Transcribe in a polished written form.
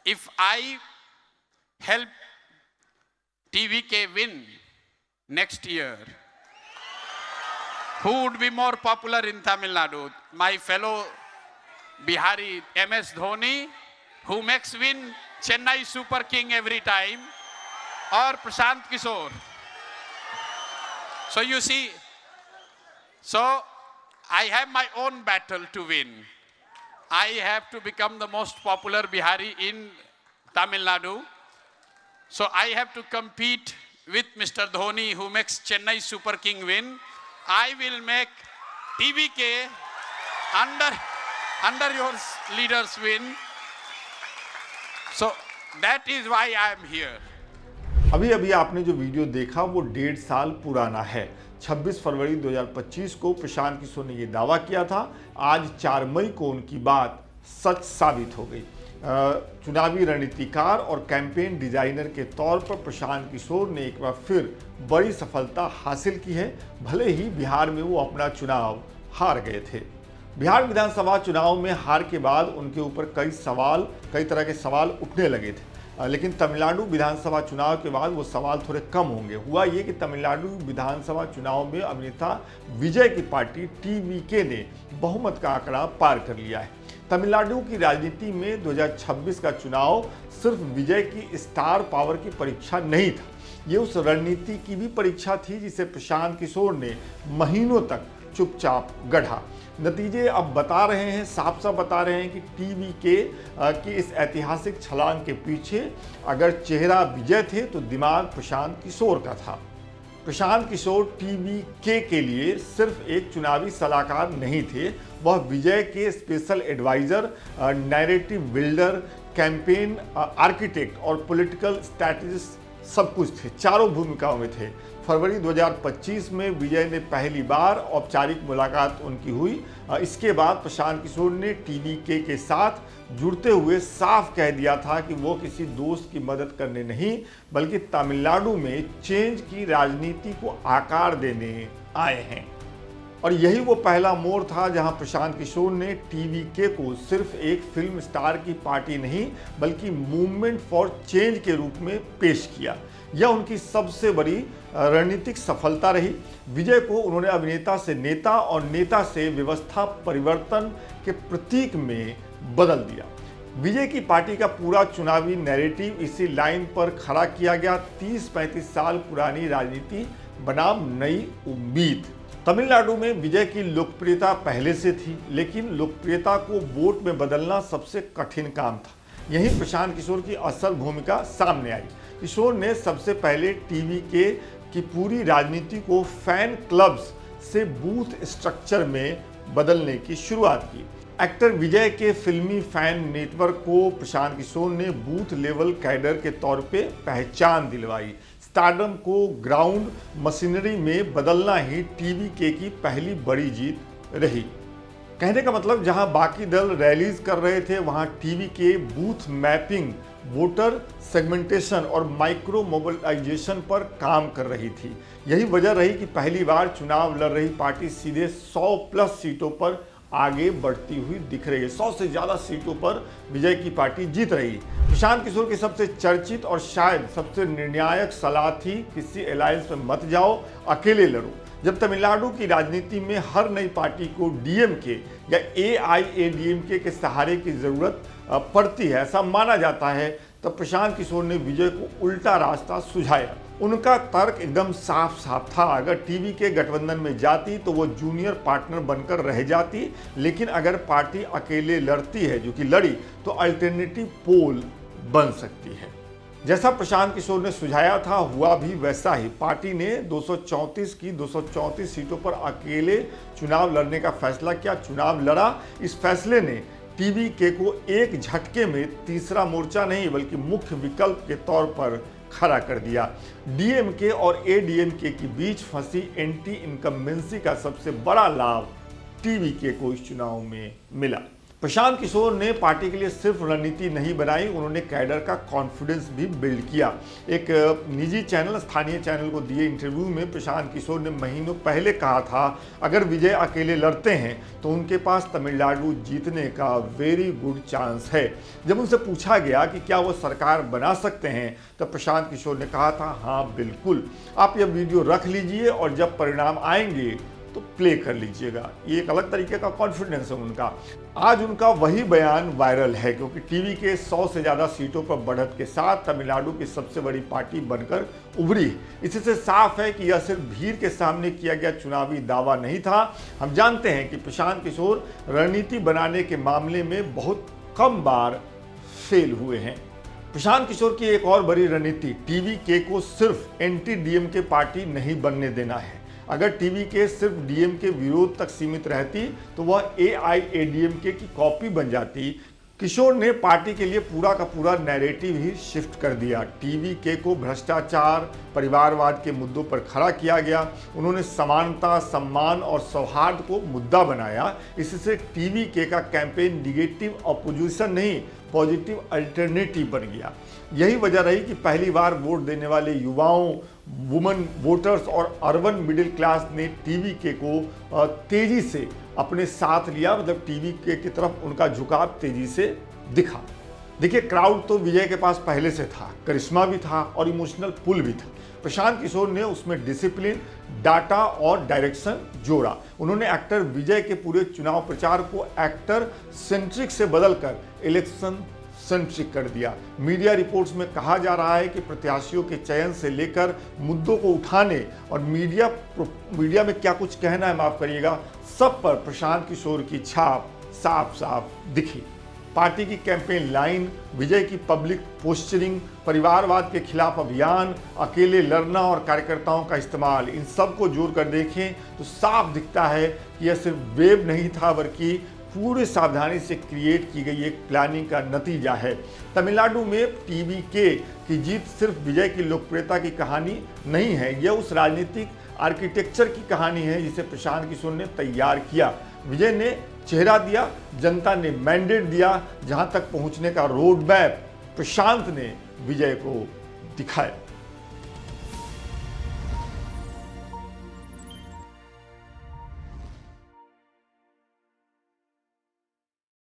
if I help TVK win next year, who would be more popular in Tamil Nadu? My fellow Bihari MS Dhoni, who makes win Chennai Super King every time, or Prashant Kishore? So you see, so I have my own battle to win. I have to become the most popular Bihari in Tamil Nadu. So I have to compete with Mr. Dhoni, who makes Chennai Super King win. I will make TVK under your leaders win. So that is why I am here. अभी अभी आपने जो video देखा वो 1.5 साल पुराना है। 26 फरवरी 2025 को प्रशांत किशोर ने ये दावा किया था। आज 4 मई को उनकी बात सच साबित हो गई। चुनावी रणनीतिकार और कैंपेन डिजाइनर के तौर पर प्रशांत किशोर ने एक बार फिर बड़ी सफलता हासिल की है। भले ही बिहार में वो अपना चुनाव हार गए थे। बिहार विधानसभा चुनाव में हार के बाद उनके ऊपर कई तरह के सवाल उठने लगे थे, लेकिन तमिलनाडु विधानसभा चुनाव के बाद वो सवाल थोड़े कम होंगे। हुआ ये कि तमिलनाडु विधानसभा चुनाव में अभिनेता विजय की पार्टी टीवीके ने बहुमत का आंकड़ा पार कर लिया है। तमिलनाडु की राजनीति में 2026 का चुनाव सिर्फ विजय की स्टार पावर की परीक्षा नहीं था, ये उस रणनीति की भी परीक्षा थी जिसे प्रशांत किशोर ने महीनों तक चुपचाप गढ़ा। नतीजे अब बता रहे हैं, साफ साफ बता रहे हैं कि टीवीके की इस ऐतिहासिक छलांग के पीछे अगर चेहरा विजय थे तो दिमाग प्रशांत किशोर का था। प्रशांत किशोर टीवीके के लिए सिर्फ एक चुनावी सलाहकार नहीं थे, वह विजय के special adviser, narrative builder, campaign architect और पॉलिटिकल स्ट्रैटेजिस्ट सब कुछ थे, चारों भूमिकाओं में थे। फरवरी 2025 में विजय ने पहली बार औपचारिक मुलाकात उनकी हुई। इसके बाद प्रशांत किशोर ने टीवीके के साथ जुड़ते हुए साफ कह दिया था कि वो किसी दोस्त की मदद करने नहीं बल्कि तमिलनाडु में चेंज की राजनीति को आकार देने आए हैं। और यही वो पहला मोड़ था जहां प्रशांत किशोर ने टीवीके को सिर्फ एक फिल्म स्टार की पार्टी नहीं बल्कि मूवमेंट फॉर चेंज के रूप में पेश किया। यह उनकी सबसे बड़ी रणनीतिक सफलता रही। विजय को उन्होंने अभिनेता से नेता और नेता से व्यवस्था परिवर्तन के प्रतीक में बदल दिया। विजय की पार्टी का पूरा चुनावी नैरेटिव इसी लाइन पर खड़ा किया गया। 30-35 साल पुरानी राजनीति बनाम नई उम्मीद। तमिलनाडु में विजय की लोकप्रियता पहले से थी, लेकिन लोकप्रियता को वोट में बदलना सबसे कठिन काम था। यहीं प्रशांत किशोर की असल भूमिका सामने आई। किशोर ने सबसे पहले टीवीके की पूरी राजनीति को फैन क्लब्स से बूथ स्ट्रक्चर में बदलने की शुरुआत की। एक्टर विजय के फिल्मी फैन नेटवर्क को प्रशांत किशोर ने बूथ लेवल कैडर के तौर पे पहचान दिलवाई। स्टारडम को ग्राउंड मशीनरी में बदलना ही टीवीके की पहली बड़ी जीत रही। कहने का मतलब जहां बाकी दल रैलीज कर रहे थे वहां TVK booth mapping, voter segmentation और माइक्रो मोबिलाइजेशन पर काम कर रही थी। यही वजह रही कि पहली बार चुनाव लड़ रही पार्टी सीधे 100+ सीटों पर आगे बढ़ती हुई दिख रही है। 100 से ज़्यादा सीटों पर विजय की पार्टी जीत रही। प्रशांत किशोर की सबसे चर्चित और शायद सबसे निर्णायक सलाह थी, किसी अलायंस में मत जाओ, अकेले लड़ो। जब तमिलनाडु की राजनीति में हर नई पार्टी को डीएमके या एआईएडीएमके के सहारे की जरूरत पड़ती है, ऐसा माना जाता है, तब प्रशांत किशोर ने विजय को उल्टा रास्ता सुझाया। उनका तर्क एकदम साफ साफ था, अगर टीवीके गठबंधन में जाती तो वो जूनियर पार्टनर बनकर रह जाती, लेकिन अगर पार्टी अकेले लड़ती है, जो कि लड़ी, तो अल्टरनेटिव पोल बन सकती है। जैसा प्रशांत किशोर ने सुझाया था हुआ भी वैसा ही। पार्टी ने 234 की 234 सीटों पर अकेले चुनाव लड़ने का फैसला किया, चुनाव लड़ा। इस फैसले ने टीवीके को एक झटके में तीसरा मोर्चा नहीं बल्कि मुख्य विकल्प के तौर पर खड़ा कर दिया। डीएमके और एडीएमके के बीच फंसी एंटी इनकम्बेंसी का सबसे बड़ा लाभ टीवीके को इस चुनाव में मिला। प्रशांत किशोर ने पार्टी के लिए सिर्फ रणनीति नहीं बनाई, उन्होंने कैडर का कॉन्फिडेंस भी बिल्ड किया। एक निजी चैनल, स्थानीय चैनल को दिए इंटरव्यू में प्रशांत किशोर ने महीनों पहले कहा था, अगर विजय अकेले लड़ते हैं तो उनके पास तमिलनाडु जीतने का वेरी गुड चांस है। जब उनसे पूछा गया कि क्या वो सरकार बना सकते हैं, तब प्रशांत किशोर ने कहा था, हाँ बिल्कुल, आप यह वीडियो रख लीजिए और जब परिणाम आएंगे तो प्ले कर लीजिएगा। ये एक अलग तरीके का कॉन्फिडेंस है उनका। आज उनका वही बयान वायरल है, क्योंकि टीवी के 100 से ज़्यादा सीटों पर बढ़त के साथ तमिलनाडु की सबसे बड़ी पार्टी बनकर उभरी। इससे साफ है कि यह सिर्फ भीड़ के सामने किया गया चुनावी दावा नहीं था। हम जानते हैं कि प्रशांत किशोर रणनीति बनाने के मामले में बहुत कम बार फेल हुए हैं। प्रशांत किशोर की एक और बड़ी रणनीति टीवी के को सिर्फ एंटी डीएमके पार्टी नहीं बनने देना है। अगर टीवी के सिर्फ डीएम के विरोध तक सीमित रहती तो वह एआईएडीएमके की कॉपी बन जाती। किशोर ने पार्टी के लिए पूरा का पूरा नैरेटिव ही शिफ्ट कर दिया। टीवी के को भ्रष्टाचार, परिवारवाद के मुद्दों पर खड़ा किया गया। उन्होंने समानता, सम्मान और सौहार्द को मुद्दा बनाया। इससे टीवी के का कैंपेन निगेटिव ऑपोजिशन नहीं, पॉजिटिव अल्टरनेटिव बन गया। यही वजह रही कि पहली बार वोट देने वाले युवाओं, वुमेन वोटर्स और अर्बन मिडिल क्लास ने टीवी के को तेजी से अपने साथ लिया। मतलब टीवी के की तरफ उनका झुकाव तेजी से दिखा। देखिए, क्राउड तो विजय के पास पहले से था, करिश्मा भी था और इमोशनल पुल भी था। प्रशांत किशोर ने उसमें डिसिप्लिन, डाटा और डायरेक्शन जोड़ा। उन्होंने एक्टर विजय के पूरे चुनाव प्रचार को एक्टर सेंट्रिक से बदलकर इलेक्शन सेंट्रिक कर दिया। मीडिया रिपोर्ट्स में कहा जा रहा है कि प्रत्याशियों के चयन से लेकर मुद्दों को उठाने और मीडिया में क्या कुछ कहना है, माफ करिएगा, सब पर प्रशांत किशोर की छाप साफ साफ दिखी। पार्टी की कैंपेन लाइन, विजय की पब्लिक पोस्चरिंग, परिवारवाद के खिलाफ अभियान, अकेले लड़ना और कार्यकर्ताओं का इस्तेमाल, इन सब को जोड़कर देखें तो साफ दिखता है कि यह सिर्फ वेब नहीं था, बल्कि पूरी सावधानी से क्रिएट की गई एक प्लानिंग का नतीजा है। तमिलनाडु में टीवी के की जीत सिर्फ विजय की लोकप्रियता की कहानी नहीं है, यह उस राजनीतिक आर्किटेक्चर की कहानी है जिसे प्रशांत किशोर ने तैयार किया। विजय ने चेहरा दिया, जनता ने मैंडेट दिया, जहां तक पहुंचने का रोड मैप प्रशांत ने विजय को दिखाया।